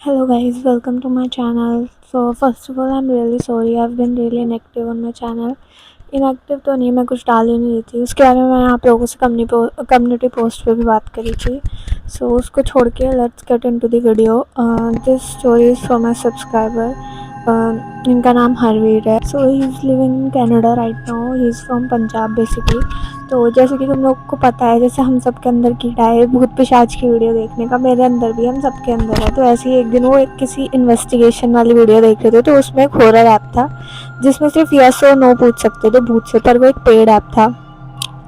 Hello guys, welcome to my channel. So first of all, I'm really sorry. I've been really inactive on my channel. Inactive तो नहीं, मैं कुछ डाल ही नहीं रही थी। उसके बारे में मैंने आप लोगों से कम्युनिटी पोस्ट पे भी बात करी थी। सो उसको छोड़ के let's get into the video. This story is for my subscriber. इनका नाम हरवीर है। So he is living in Canada right now. He is from Punjab basically. तो जैसे कि तुम लोग को पता है, जैसे हम सब के अंदर कीड़ा है भूत पिशाच की वीडियो देखने का, मेरे अंदर भी, हम सब के अंदर है। तो ऐसे ही एक दिन वो किसी इन्वेस्टिगेशन वाली वीडियो देख रहे थे, तो उसमें एक हॉरर ऐप था जिसमें सिर्फ यस और नो पूछ सकते थे भूत से, पर वो एक पेड ऐप था।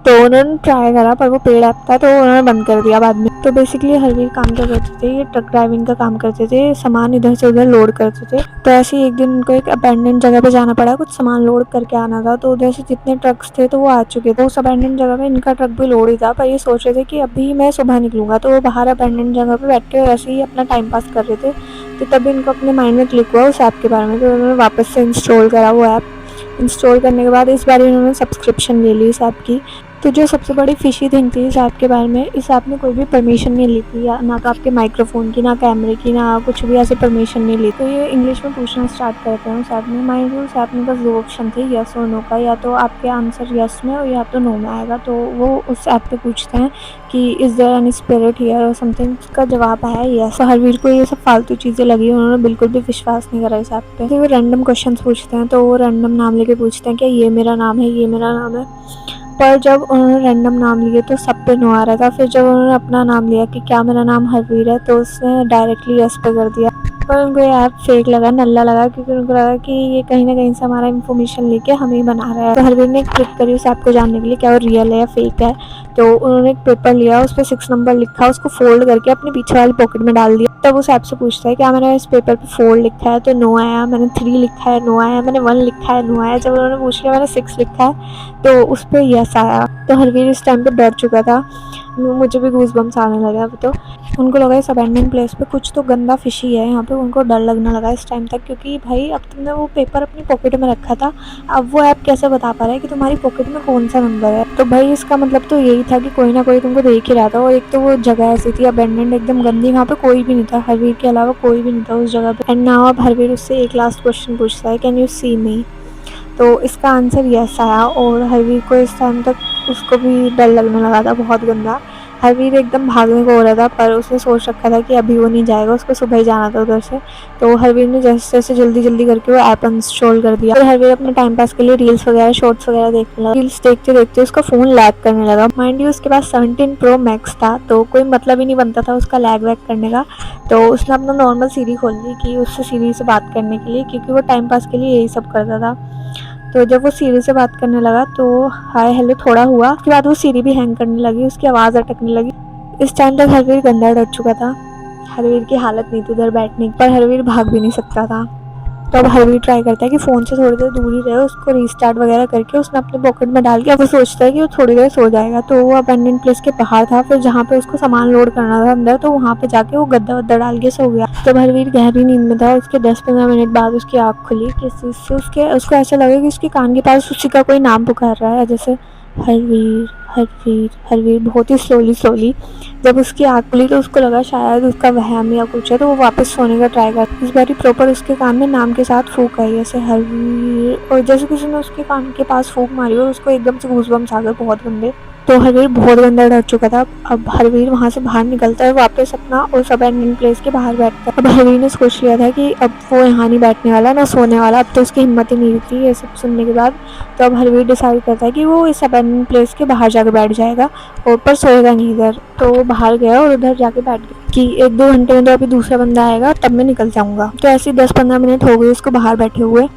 तो उन्होंने ट्राई करा, पर वो पेड ऐप था तो उन्होंने बंद कर दिया बाद में। तो बेसिकली हरवीर काम क्या करते थे, ये ट्रक ड्राइविंग का काम करते थे, सामान इधर से उधर लोड करते थे। तो ऐसे ही एक दिन उनको एक अबैंडन जगह पे जाना पड़ा, कुछ सामान लोड करके आना था। तो उधर से जितने ट्रक्स थे तो वो आ चुके थे। उस अबैंडन जगह पे इनका ट्रक भी लोड ही था, पर ये सोच रहे थे कि अभी मैं सुबह निकलूंगा। तो वो बाहर अबैंडन जगह पे बैठ के ऐसे ही अपना टाइम पास कर रहे थे। तो तभी इनको अपने माइंड में क्लिक हुआ उस ऐप के बारे में। तो उन्होंने वापस से इंस्टॉल करा वो ऐप। इंस्टॉल करने के बाद इस बार इन्होंने सब्सक्रिप्शन ले ली इस ऐप की। तो जो सबसे बड़ी फ़िशी थिंग थी इस ऐप के बारे में, इस ऐप ने कोई भी परमिशन नहीं ली थी, या ना तो आपके माइक्रोफ़ोन की, ना कैमरे की, ना कुछ भी ऐसे परमिशन नहीं ली। तो ये इंग्लिश में पूछना स्टार्ट करते हैं उस ऐप में। माइंड यू, उस ऐप में बस 2 ऑप्शन थे, येस और नो का। या तो आपके आंसर येस में और या तो नो में आएगा। तो वो उस ऐप पे पूछते हैं कि is there any spirit here और समथिंग। उसका जवाब आया येस। तो हरवीर को ये सब फालतू चीज़ें लगी, उन्होंने बिल्कुल भी विश्वास नहीं करा इस ऐप पे। तो वो रैंडम क्वेश्चंस पूछते हैं, तो वो रैंडम नाम लेके पूछते हैं कि ये मेरा नाम है, ये मेरा नाम है। पर जब उन्होंने रैंडम नाम लिए तो सब पे नो आ रहा था। फिर जब उन्होंने अपना नाम लिया कि क्या मेरा नाम हरवीर है, तो उसने डायरेक्टली यस पे कर दिया। पर उनको ये ऐप फेक लगा, नल्ला लगा, क्योंकि उनको लगा कि ये कहीं ना कहीं से हमारा इन्फॉर्मेशन लेके हमें ही बना रहा है। तो हरवीर ने क्लिक करी उस ऐप को जानने के लिए क्या वो रियल है या फेक है। तो उन्होंने एक पेपर लिया, उस पर 6 नंबर लिखा, उसको फोल्ड करके अपने पीछे वाली पॉकेट में डाल दिया। तब उस ऐप से पूछता है क्या मैंने इस पेपर पे 4 लिखा है, तो नो आया। मैंने 3 लिखा है, नो आया। मैंने 1 लिखा है, नो आया। जब उन्होंने पूछ लिया मैंने 6 लिखा है, तो उस पर यस आया। तो हरवीर इस टाइम पे डर चुका था। मुझे भी गूज बम्स आने लगे। अब तो उनको लगा इस अबैंडन प्लेस पे कुछ तो गंदा फिशी है यहाँ पे। उनको डर लगने लगा इस टाइम तक, क्योंकि भाई अब तुमने वो पेपर अपनी पॉकेट में रखा था, अब वो ऐप कैसे बता पा रहा है कि तुम्हारी पॉकेट में कौन सा नंबर है। तो भाई इसका मतलब तो यही था कि कोई ना कोई तुमको देख ही रहा था। और एक तो वो जगह ऐसी थी अबैंडन, एकदम गंदी, वहाँ पे कोई भी नहीं था, हरवीर के अलावा कोई भी नहीं था उस जगह पे। एंड नाउ अब हरवीर उससे एक लास्ट क्वेश्चन पूछता है, कैन यू सी मी। तो इसका आंसर यस आया। और हरवीर को इस टाइम तक उसको भी डर लगने लगा था बहुत गंदा। हरवीर एकदम भागने को हो रहा था, पर उसने सोच रखा था कि अभी वो नहीं जाएगा, उसको सुबह ही जाना था उधर से। तो हरवीर ने जैसे जैसे जल्दी जल्दी करके वो ऐप इंस्टॉल कर दिया। फिर हरवीर अपने टाइम पास के लिए रील्स वगैरह, शॉर्ट्स वगैरह देखने लगा। रील्स देखते देखते उसका फ़ोन लैग करने लगा। माइंड यू उसके पास 17 प्रो मैक्स था, तो कोई मतलब ही नहीं बनता था उसका लैग वैग करने का। तो उसने अपना नॉर्मल सीरी खोल ली कि उससे सीरी से बात करने के लिए, क्योंकि वो टाइम पास के लिए यही सब करता था। तो जब वो सीरी से बात करने लगा तो हाय हेलो थोड़ा हुआ, उसके बाद वो सीरी भी हैंग करने लगी, उसकी आवाज़ अटकने लगी। इस टाइम तक हरवीर गंदा डर चुका था। हरवीर की हालत नहीं थी उधर बैठने की, पर हरवीर भाग भी नहीं सकता था। तो अब हरवीर ट्राई करता है कि फ़ोन से थोड़ी देर दूर ही रहे। उसको रीस्टार्ट वगैरह करके उसने अपने पॉकेट में डाल के अब वो सोचता है कि वो थोड़ी देर सो जाएगा। तो वो अबैंडन प्लेस के बाहर था, फिर जहाँ पे उसको सामान लोड करना था अंदर, तो वहाँ पे जाके वो गद्दा वद्दा डाल के सो गया। जब हरवीर गहरी नींद में था, उसके 10-15 मिनट बाद उसकी आँख खुली। किस चीज़ से उसको ऐसा लगा कि उसके कान के पास उसी का कोई नाम पुकार रहा है, जैसे हरवीर हरवीर हरवीर, बहुत ही स्लोली। जब उसकी आँख खुली तो उसको लगा शायद उसका वहम या कुछ है, तो वो वापस सोने का ट्राई कर। इस बार प्रॉपर उसके कान में नाम के साथ फूंक आई, ऐसे हरवीर, और जैसे किसी ने उसके कान के पास फूंक मारी और उसको एकदम से गूज़बम्स आ गए बहुत गंदे। तो हरवीर बहुत गंदा डर चुका था। अब हरवीर वहाँ से बाहर निकलता है वापस अपना उस अबैंडन प्लेस के बाहर बैठता है। अब हरवीर ने सोच लिया था कि अब वो यहाँ नहीं बैठने वाला, ना सोने वाला। अब तो उसकी हिम्मत ही नहीं रुकी ये सब सुनने के बाद। तो अब हरवीर डिसाइड करता है कि वो इस अबैंडन प्लेस के बाहर जाकर बैठ जाएगा, और पर सोएगा नहीं इधर। तो वो बाहर गया और उधर जाके बैठ गया कि 1-2 घंटे में तो अभी दूसरा बंदा आएगा, तब मैं निकल जाऊँगा। तो ऐसे 10-15 मिनट हो गए उसको बाहर बैठे हुए।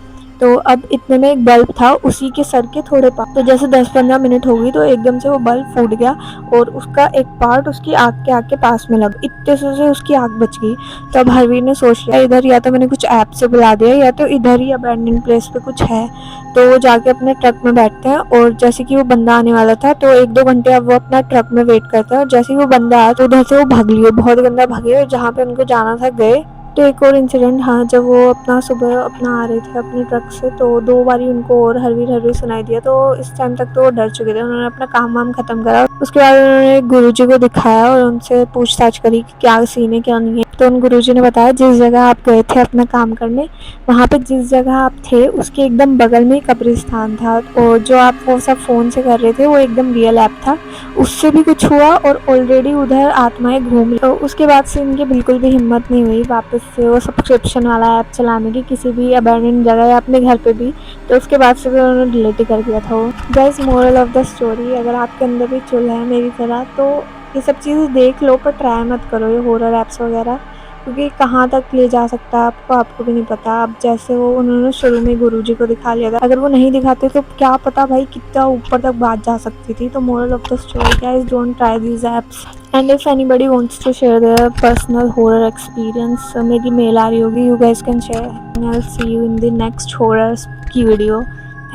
तो अब इतने में एक बल्ब था उसी के सर के थोड़े पास। तो जैसे 10-15 मिनट हो गई तो एकदम से वो बल्ब फूट गया और उसका एक पार्ट उसकी आँख के पास में लगा। इतने से उसकी आँख बच गई। तो अब हरवीर ने सोच लिया इधर या तो मैंने कुछ ऐप से बुला दिया, या तो इधर ही अबैंडन प्लेस पे कुछ है। तो वो जाके अपने ट्रक में बैठते हैं, और जैसे कि वो बंदा आने वाला था तो 1-2 घंटे अब वो अपना ट्रक में वेट करते हैं। और जैसे ही वो बंदा आया तो उधर से वो भाग लिए, बहुत गंदा भागे, और जहाँ पे उनको जाना था गए। तो एक और इंसिडेंट, हाँ, जब वो अपना सुबह अपना आ रहे थे अपने ट्रक से, तो 2 बारी उनको और हरवीर हरवीर सुनाई दिया। तो इस टाइम तक तो वो डर चुके थे। उन्होंने अपना काम वाम ख़त्म करा। उसके बाद उन्होंने गुरुजी को दिखाया और उनसे पूछताछ करी कि क्या सीन है क्या नहीं है। तो उन गुरुजी ने बताया जिस जगह आप गए थे अपना काम करने, वहाँ पे जिस जगह आप थे उसके एकदम बगल में ही कब्रिस्तान था, और जो आप वो सब फ़ोन से कर रहे थे वो एकदम रियल ऐप था, उससे भी कुछ हुआ और ऑलरेडी उधर आत्माएं घूम रही। तो उसके बाद से इनकी बिल्कुल भी हिम्मत नहीं हुई वापस से वो सब्सक्रिप्शन वाला ऐप चलाने की, किसी भी अबैंडन जगह या अपने घर पे भी। तो उसके बाद से भी उन्होंने डिलीट ही कर दिया था वो। Guys, moral of the story, अगर आपके अंदर भी चुल है मेरी तरह तो ये सब चीज़ें देख लो, पर ट्राई मत करो ये हॉरर ऐप्स वगैरह, क्योंकि कहाँ तक ले जा सकता है आपको भी नहीं पता। अब जैसे वो उन्होंने शुरू में गुरुजी को दिखा लिया था, अगर वो नहीं दिखाते तो क्या पता भाई कितना ऊपर तक बात जा सकती थी। तो moral of the story guys, don't try these apps. And if anybody wants to share their personal horror experience, मेरी मेल आ रही होगी, you guys can share. I will see you in the next horror की video.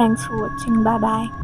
Thanks for watching, bye bye.